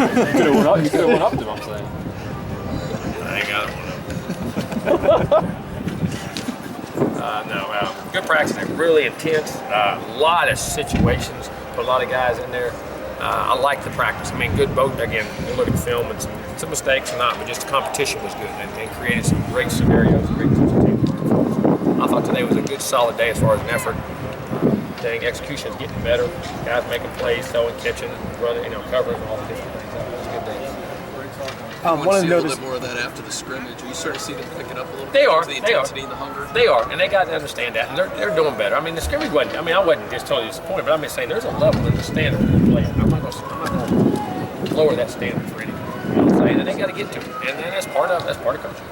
You could have went up to him, I'm saying. I ain't got one. Good practice. They're really intense. A lot of situations. Put a lot of guys in there. I like the practice. I mean, good both. Again, you look at the film and some mistakes or not, but just the competition was good and created some great scenarios, great situations. I thought today was a good, solid day as far as an effort. Execution is getting better. Guys making plays, throwing, catching, running, covering, all the different things. That was a good day. I want to see a little bit more of that after the scrimmage. Are you starting to see them picking up a little bit? They are. The intensity and the hunger? They are, and they got to understand that, and they're doing better. I mean, the scrimmage wasn't, I wasn't just totally disappointed, but I'm just saying there's a level in the standard of the play. I'm not going to lower that standard for anything. You know what I'm saying? And they got to get to it, and that's part of coaching.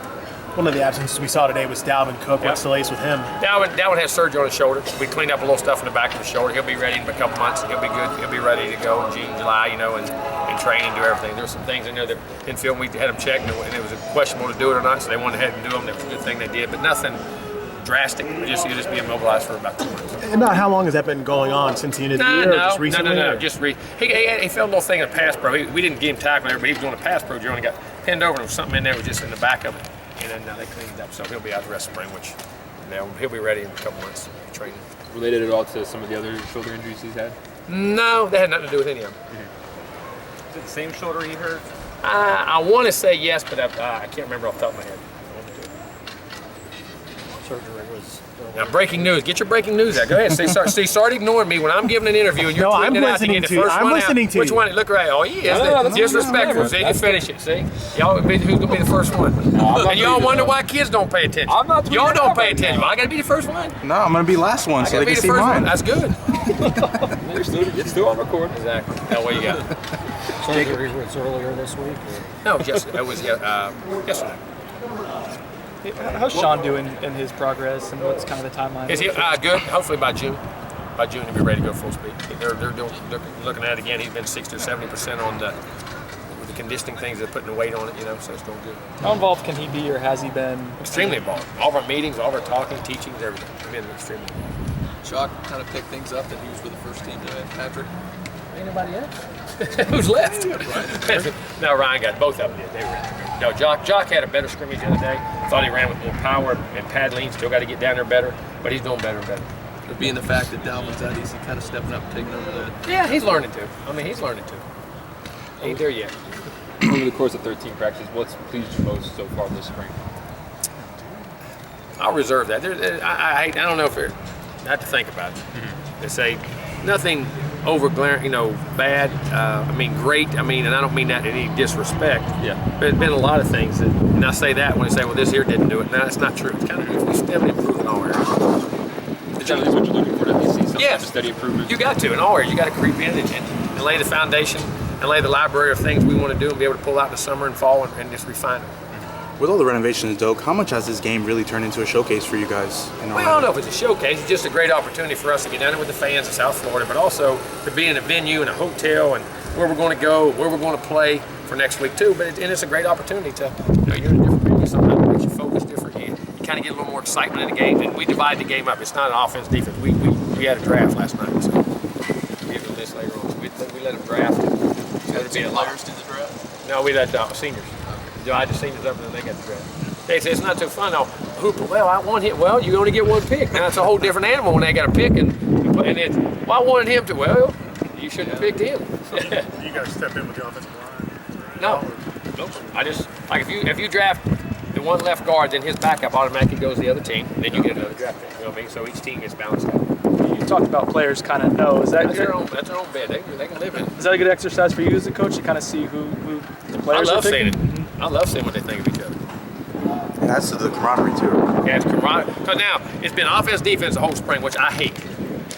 One of the absences we saw today was Dalvin Cook. What's the latest with him? Dalvin has surgery on his shoulder. We cleaned up a little stuff in the back of his shoulder. He'll be ready in a couple months. He'll be good. He'll be ready to go in June, July, and train and do everything. There's some things in there that in film we had him checked, and it was questionable to do it or not, so they went ahead and do them. That was a good thing they did, but nothing drastic. He'll just be immobilized for about 2 months. About how long has that been going on since the end of the year? Or just recently? No. He felt a little thing in the pass pro. We didn't get him tackled there, but he was doing a pass pro. Only got pinned over, and there was something in there was just in the back of it. And then now they cleaned it up, so he'll be out the rest of spring, which he'll be ready in a couple months training. Related at all to some of the other shoulder injuries he's had? No, that had nothing to do with any of them. Mm-hmm. Is it the same shoulder he hurt? I want to say yes, but I can't remember off the top of my head. Surgery was. Now, breaking news. Get your breaking news out. Go ahead. Start ignoring me when I'm giving an interview and you're tweeting it out to get the first one out. Which one? Look right. Oh, he is. Disrespectful. See, you finish it. See, y'all, who's gonna be the first one? And y'all wonder why kids don't pay attention. Y'all don't pay attention. Well, I gotta be the first one. No, I'm gonna be last one, so they can see mine. That's good. It's still on record. Exactly. Now, what you got? Surgery was earlier this week? No, it was yesterday. How's Sean doing in his progress, and what's kind of the timeline? Is he good? Hopefully by June. By June he'll be ready to go full speed. They're looking at it again. He's been 60 or 70% on the conditioning things. They're putting the weight on it, so it's going good. How involved can he be, or has he been? Extremely involved. All of our meetings, all of our talking, teachings, everything. He's been extremely involved. Chalk kind of picked things up that he was with the first team today. Patrick? Anybody else? Who's left? No, Ryan got both of them. They were in. No, Jock had a better scrimmage the other day. Thought he ran with more power and pad lean. Still got to get down there better, but he's doing better and better. But being the fact that Dalvin's out, is he kind of stepping up and taking over that? Yeah, he's learning to. He's learning to. Ain't there yet. Over the course of 13 practices, what's pleased you most so far this spring? I'll reserve that. I don't know if I have to think about it. They say nothing over glaring, bad. Great. And I don't mean that in any disrespect. Yeah. But there's been a lot of things that, and I say that when they say, well, this here didn't do it. No, that's not true. It's kind of, we steadily improve in all areas. Is that what you're looking for, to see some type of steady improvement? You got to, in all areas. You got to creep in and lay the foundation and lay the library of things we want to do and be able to pull out in the summer and fall and just refine it. With all the renovations, Doak, how much has this game really turned into a showcase for you guys? Well, I don't know if it's a showcase. It's just a great opportunity for us to get down there with the fans in South Florida, but also to be in a venue and a hotel and where we're going to go, where we're going to play for next week too. But it's a great opportunity to, you're in a different venue. Sometimes it makes you focus different. You kind of get a little more excitement in the game, and we divide the game up. It's not an offense, defense. We had a draft last night, so we'll get to this later on. So we let them draft. So the players did the draft? No, we let seniors. Divide the seniors up, and then they got the draft. They say it's not too fun. Oh, Hooper, well, I want him. Well, you only get one pick. Now it's a whole different animal when they got a pick, and it's, well, I wanted him to. Well, you shouldn't have picked him. You got to step in with the offensive line. No. I just, like, if you draft the one left guard, then his backup automatically goes to the other team, and then you get another draft pick. You know what I mean? So each team gets balanced out. You talked about players kind of know. That's their own bed. They can live in it. Is that a good exercise for you as a coach to kind of see who the players are picking? I love seeing it. I love seeing what they think of each other. And that's to the camaraderie, too. Yeah, it's camaraderie. Because now, it's been offense, defense the whole spring, which I hate.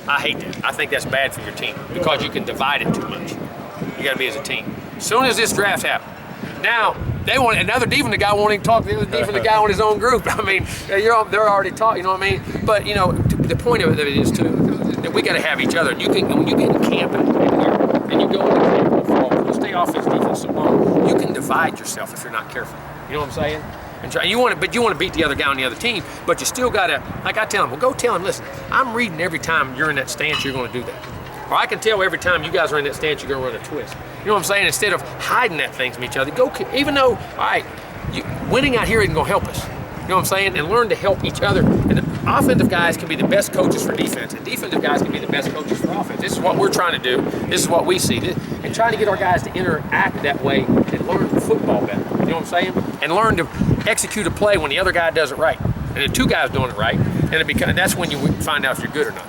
I hate that. I think that's bad for your team because you can divide it too much. You got to be as a team. As soon as this draft happened, now they want another defensive guy wanting to talk to the other defensive guy on his own group. They're already taught. You know what I mean? But the point of it is too that we got to have each other. And when you get in camp and you go into camp in the fall, you stay offense, defense so long, you can divide yourself if you're not careful. You know what I'm saying? And you want to beat the other guy on the other team, but you still got to, like I tell him, well, go tell him, listen, I'm reading every time you're in that stance, you're going to do that. Or I can tell every time you guys are in that stance, you're going to run a twist. You know what I'm saying? Instead of hiding that thing from each other, go. Even though, all right, winning out here isn't going to help us. You know what I'm saying? And learn to help each other. And the offensive guys can be the best coaches for defense, and defensive guys can be the best coaches for offense. This is what we're trying to do. This is what we see. And trying to get our guys to interact that way and learn football better. You know what I'm saying? And learn to execute a play when the other guy does it right. And the two guys doing it right. And that's when you find out if you're good or not.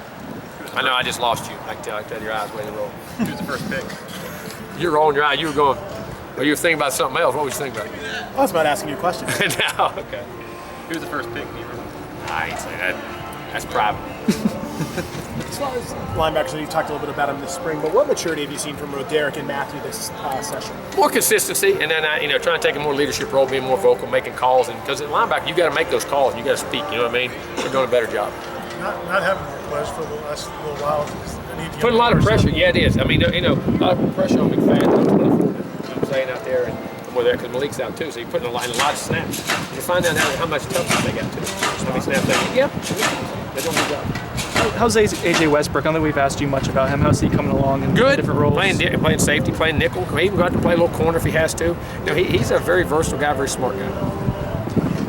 I know I just lost you. I can tell your eyes way to roll. Who's the first pick? You're rolling your eye. You were going, or you were thinking about something else. What was you thinking about? I was about asking you a question. No, okay. Who's the first pick? I ain't saying that. That's private. As far as linebackers, you talked a little bit about him this spring, but what maturity have you seen from Derek and Matthew this session? More consistency, and then trying to take a more leadership role, being more vocal, making calls, and because at linebacker you got to make those calls, you got to speak. You know what I mean? We're doing a better job. Not having more players for the last little while. Putting a lot of pressure. Yeah, it is. I mean, a lot of pressure on McFadden. You know what I'm saying out there, and more there because Malik's out too, so you're putting a lot of snaps. You find out how much toughness they got too. How many snaps they get? Yeah, they're doing a good job. How's AJ Westbrook? I don't think we've asked you much about him. How's he coming along in different roles? Playing safety, playing nickel. He even got to play a little corner if he has to. He's a very versatile guy, very smart guy.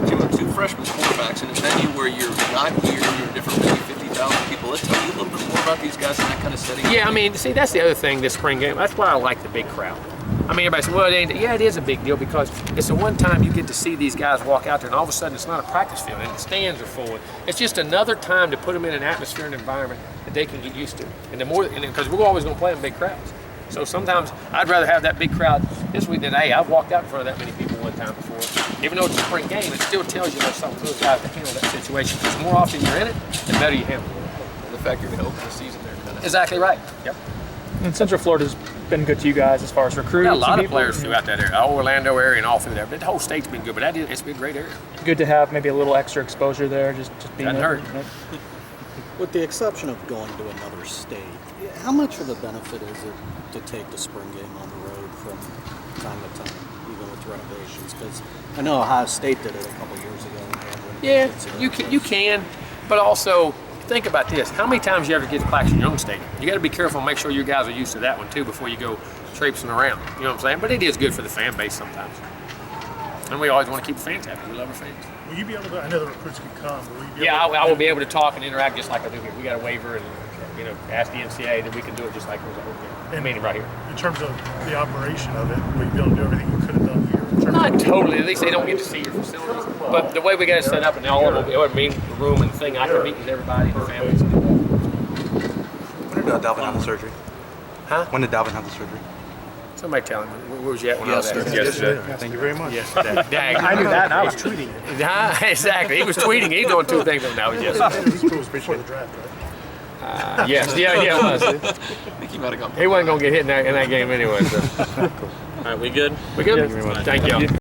Jimbo, 2 freshman quarterbacks in a venue where you're not here, you're different, maybe 50,000 people. Let's tell you a little bit more about these guys in that kind of setting. Yeah, I mean, see, that's the other thing this spring game. That's why I like the big crowd. I mean, everybody says, well, it ain't. Yeah, it is a big deal because it's the one time you get to see these guys walk out there, and all of a sudden it's not a practice field, and the stands are full. It's just another time to put them in an atmosphere and environment that they can get used to. And the more, because we're always going to play in big crowds. So sometimes I'd rather have that big crowd this week than, hey, I've walked out in front of that many people one time before. Even though it's a spring game, it still tells you there's something to those guys to handle that situation. Because the more often you're in it, the better you handle it. And the fact you're going to open the season there. Exactly right. Yep. And Central Florida's been good to you guys as far as recruiting. Got a lot of players throughout that area, all Orlando area and all through there. But the whole state's been good, but it's been a great area. Good to have maybe a little extra exposure there, just being Doesn't there. hurt. With the exception of going to another state, how much of a benefit is it to take the spring game on the road from time to time, even with renovations? Because I know Ohio State did it a couple years ago. Yeah, you can, but also think about this. How many times you ever get to practice in your own stadium? You got to be careful and make sure you guys are used to that one too before you go traipsing around. You know what I'm saying? But it is good for the fan base sometimes. And we always want to keep the fans happy. We love our fans. Will you be able to? I know the recruits can come. But will you be Yeah, able to, I will be able to talk and interact just like I do here. We got a waiver and ask the NCAA that we can do it just like it was a whole meeting right here. In terms of the operation of it, will you be able to do everything you could have done here? In terms Not totally. At least they don't get to see your facilities. But the way we got it set up and all of them, it would mean the room and the thing. I can meet with everybody and the families. When did Dalvin have the surgery? Huh? When did Dalvin have the surgery? Somebody tell him. Where was you at when I was there? Yesterday. Thank you very much. Yesterday. Dang. I knew that, and I was tweeting it. Exactly. He was tweeting. He's doing 2 things now. He's yesterday. it was before the draft, right? Yes. Yeah, it was. I think he might have gone. He wasn't going to get hit in that game anyway. So. All right, we good? We good? Thank you very much. Thank you.